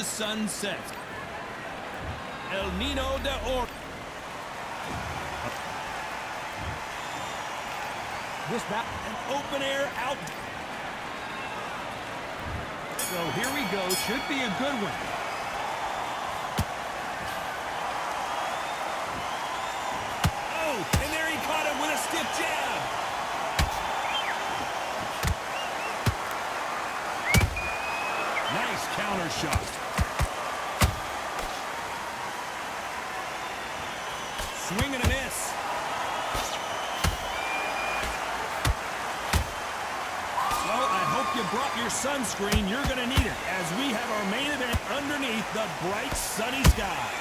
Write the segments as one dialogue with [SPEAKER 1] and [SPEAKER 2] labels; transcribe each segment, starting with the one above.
[SPEAKER 1] sun sets. El Nino de Oro. This back an open air out. So here we go. Should be a good one. Oh, and there he caught him with a stiff jab. Nice counter shot. Swing and a miss. Well, I hope you brought your sunscreen. You're going to need it as we have our main event underneath the bright sunny skies.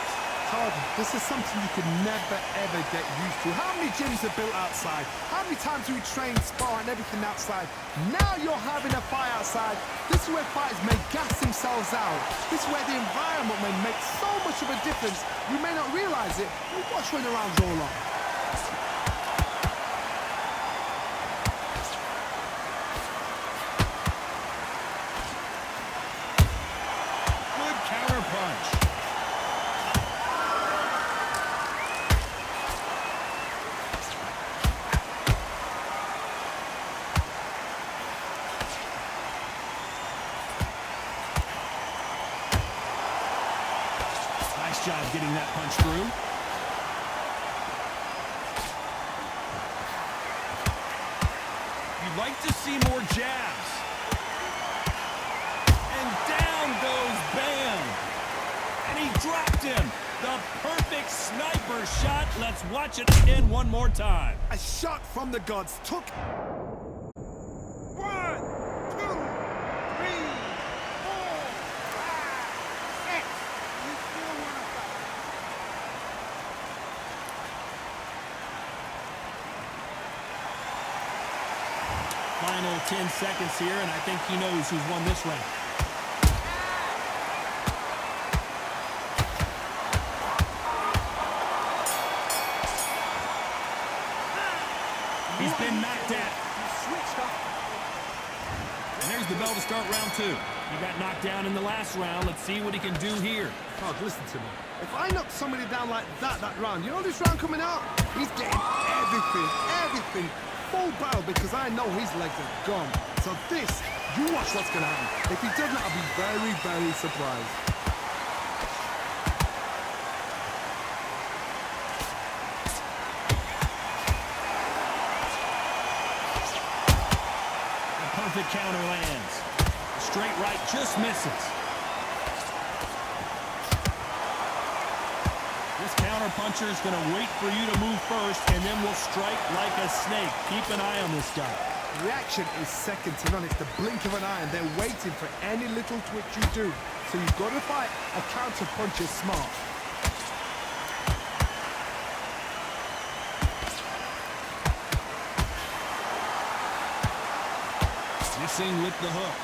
[SPEAKER 2] Todd, this is something you could never, ever get used to. How many gyms are built outside? How many times do we train, spar, and everything outside? Now you're having a fight outside. This is where fighters may gas themselves out. This is where the environment may make so much of a difference. You may not realize it, but watch when the rounds roll on.
[SPEAKER 1] Good counter punch. Nice job getting that punch through. You'd like to see more jabs. And down goes Bam. And he dropped him. The perfect sniper shot. Let's watch it again one more time.
[SPEAKER 2] A shot from the gods took... 1, 2, 3, 4, 5, 6. You still want to fight?
[SPEAKER 1] Final 10 seconds here, and I think he knows who's won this round. He's been knocked out. And there's the bell to start round 2. He got knocked down in the last round. Let's see what he can do here.
[SPEAKER 2] Todd, listen to me. If I knock somebody down like that round, you know this round coming out? He's getting everything, full barrel, because I know his legs are gone. So this, you watch what's going to happen. If he doesn't, I'll be very, very surprised.
[SPEAKER 1] Perfect counter lands. Straight right just misses. This counter puncher is going to wait for you to move first, and then will strike like a snake. Keep an eye on this guy.
[SPEAKER 2] Reaction is second to none. It's the blink of an eye, and they're waiting for any little twitch you do. So you've got to fight a counter puncher smart.
[SPEAKER 1] Missing with the hook.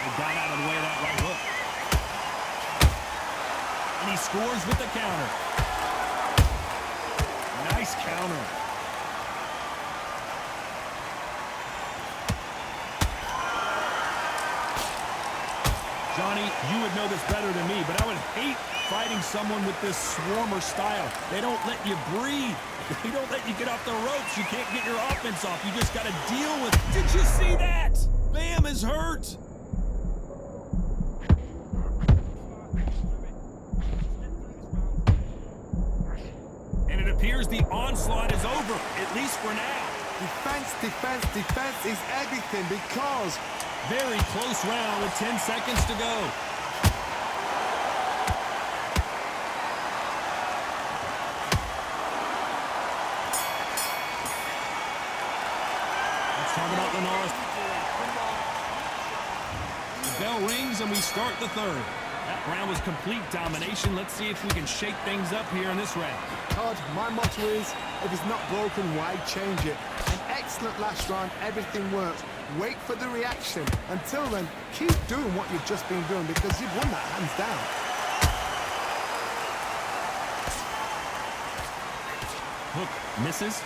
[SPEAKER 1] He got out of the way of that right hook. And he scores with the counter. Nice counter. Johnny, you would know this better than me, but I would hate fighting someone with this swarmer style. They don't let you breathe. They don't let you get off the ropes. You can't get your offense off. You just got to deal with it. Did you see that? Bam is hurt. And it appears the onslaught is over, at least for now.
[SPEAKER 2] Defense is everything, because
[SPEAKER 1] very close round with 10 seconds to go. Let's talk about Linares. The bell rings and we start the third. That round was complete domination. Let's see if we can shake things up here in this round.
[SPEAKER 2] Todd, my motto is, if it's not broken, why change it? An excellent last round, everything works. Wait for the reaction. Until then, keep doing what you've just been doing, because you've won that hands down. Hook misses.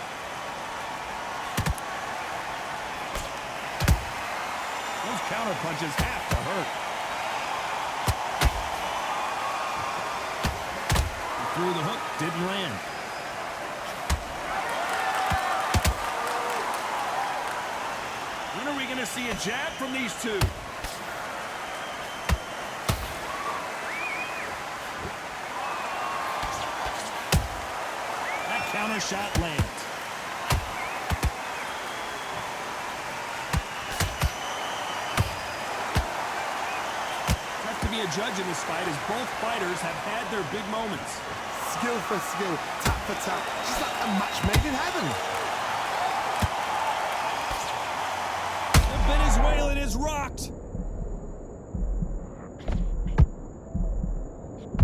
[SPEAKER 1] Those counter punches have to hurt. He threw the hook, didn't land. When are we going to see a jab from these two? That counter shot lands. Be a judge in this fight as both fighters have had their big moments.
[SPEAKER 2] Skill for skill, tap for tap, just like a match made in heaven.
[SPEAKER 1] The Venezuelan is rocked.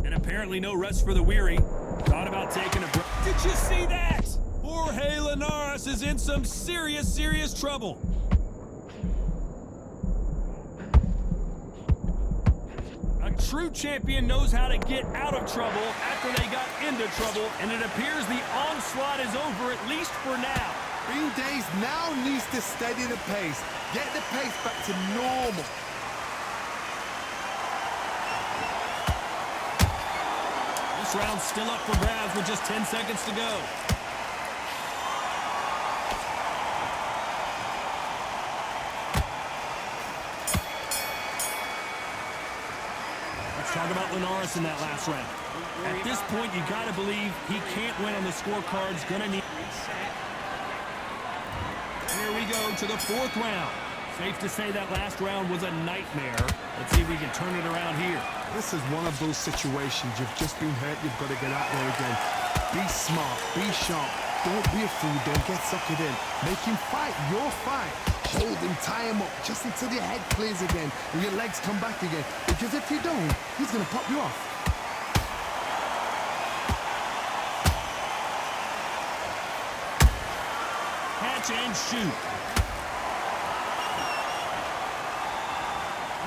[SPEAKER 1] And apparently no rest for the weary. Thought about taking a break. Did you see that? Jorge Linares is in some serious trouble. True champion knows how to get out of trouble after they got into trouble, and it appears the onslaught is over, at least for now.
[SPEAKER 2] Green Days now needs to steady the pace, get the pace back to normal.
[SPEAKER 1] This round's still up for grabs with just 10 seconds to go. Talk about Linares in that last round. At this point, you got to believe he can't win on the scorecards. Gonna need. Here we go to the fourth round. Safe to say that last round was a nightmare. Let's see if we can turn it around here.
[SPEAKER 2] This is one of those situations. You've just been hurt. You've got to get out there again. Be smart. Be sharp. Don't be a fool. Don't get suckered in. Make him fight your fight. Hold him, tie him up, just until your head clears again and your legs come back again. Because if you don't, he's going to pop you off.
[SPEAKER 1] Catch and shoot.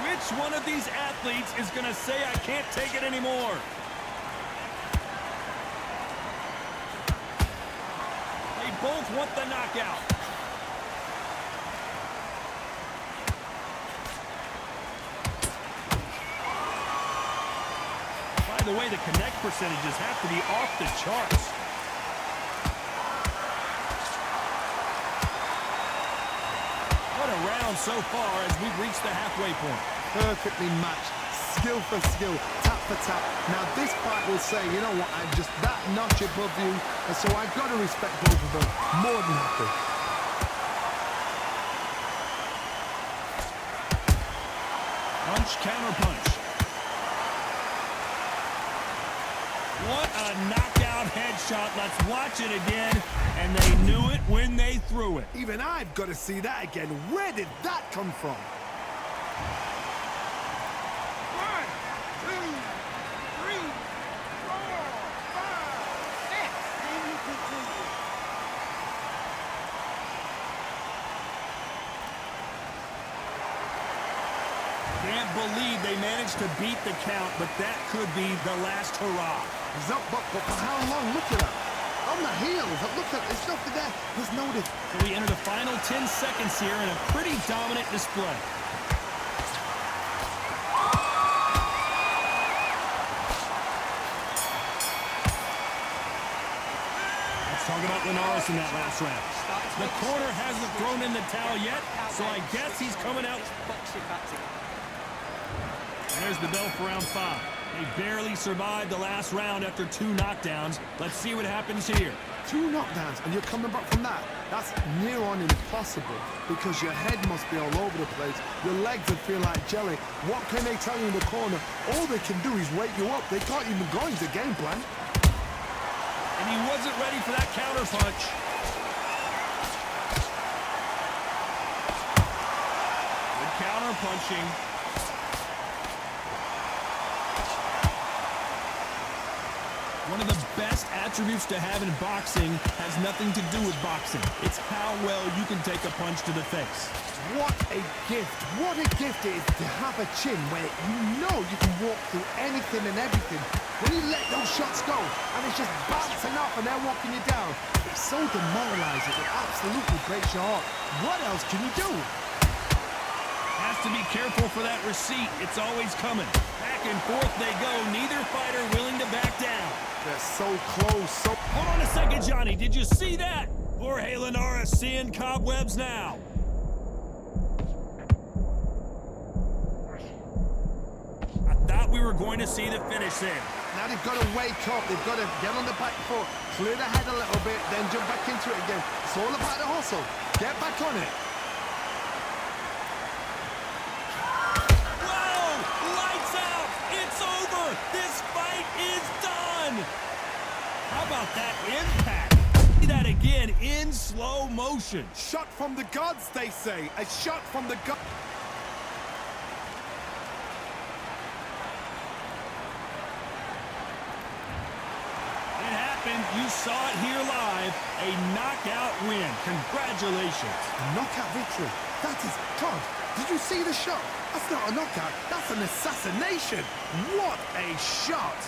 [SPEAKER 1] Which one of these athletes is going to say, I can't take it anymore? They both want the knockout. By the way, the connect percentages have to be off the charts. What a round so far as we've reached the halfway point.
[SPEAKER 2] Perfectly matched, skill for skill, tap for tap. Now this fight will say, you know what, I'm just that notch above you, and so I've got to respect both of them. More than happy.
[SPEAKER 1] Punch, counter punch. What a knockout headshot. Let's watch it again. And they knew it when they threw it.
[SPEAKER 2] Even I've got to see that again. Where did that come from? 1, 2, 3, 4, 5, 6.
[SPEAKER 1] Can't believe they managed to beat the count, but that could be the last hurrah.
[SPEAKER 2] He's up, but for how long? Look at that. On the heels. Look at there's nothing there. There's no difference.
[SPEAKER 1] So we enter the final 10 seconds here in a pretty dominant display. Let's talk about Linares in that last round. The corner hasn't thrown in the towel yet, so I guess he's coming out. And there's the bell for round 5. They barely survived the last round after 2 knockdowns. Let's see what happens here.
[SPEAKER 2] 2 knockdowns, and you're coming back from that. That's near on impossible, because your head must be all over the place. Your legs would feel like jelly. What can they tell you in the corner? All they can do is wake you up. They can't even go into game plan.
[SPEAKER 1] And he wasn't ready for that counter punch. Good counter punching. One of the best attributes to have in boxing has nothing to do with boxing. It's how well you can take a punch to the face.
[SPEAKER 2] What a gift. What a gift it is to have a chin where you know you can walk through anything and everything. When you let those shots go and it's just bouncing off and they're walking you down, it's so demoralizing. It absolutely breaks your heart. What else can you do?
[SPEAKER 1] Has to to be careful for that receipt. It's always coming. Back and forth they go. Neither fighter willing to back down.
[SPEAKER 2] They're so close.
[SPEAKER 1] Hold on a second, Johnny. Did you see that? Jorge Linares seeing cobwebs now. I thought we were going to see the finish there.
[SPEAKER 2] Now they've got to wake up. They've got to get on the back foot, clear the head a little bit, then jump back into it again. It's all about the hustle. Get back on it.
[SPEAKER 1] Whoa! Lights out! It's over! This fight is done! How about that impact? See that again in slow motion.
[SPEAKER 2] Shot from the gods, they say. A shot from the gods.
[SPEAKER 1] You saw it here live, a knockout win. Congratulations.
[SPEAKER 2] A knockout victory. That is, God, did you see the shot? That's not a knockout, that's an assassination. What a shot.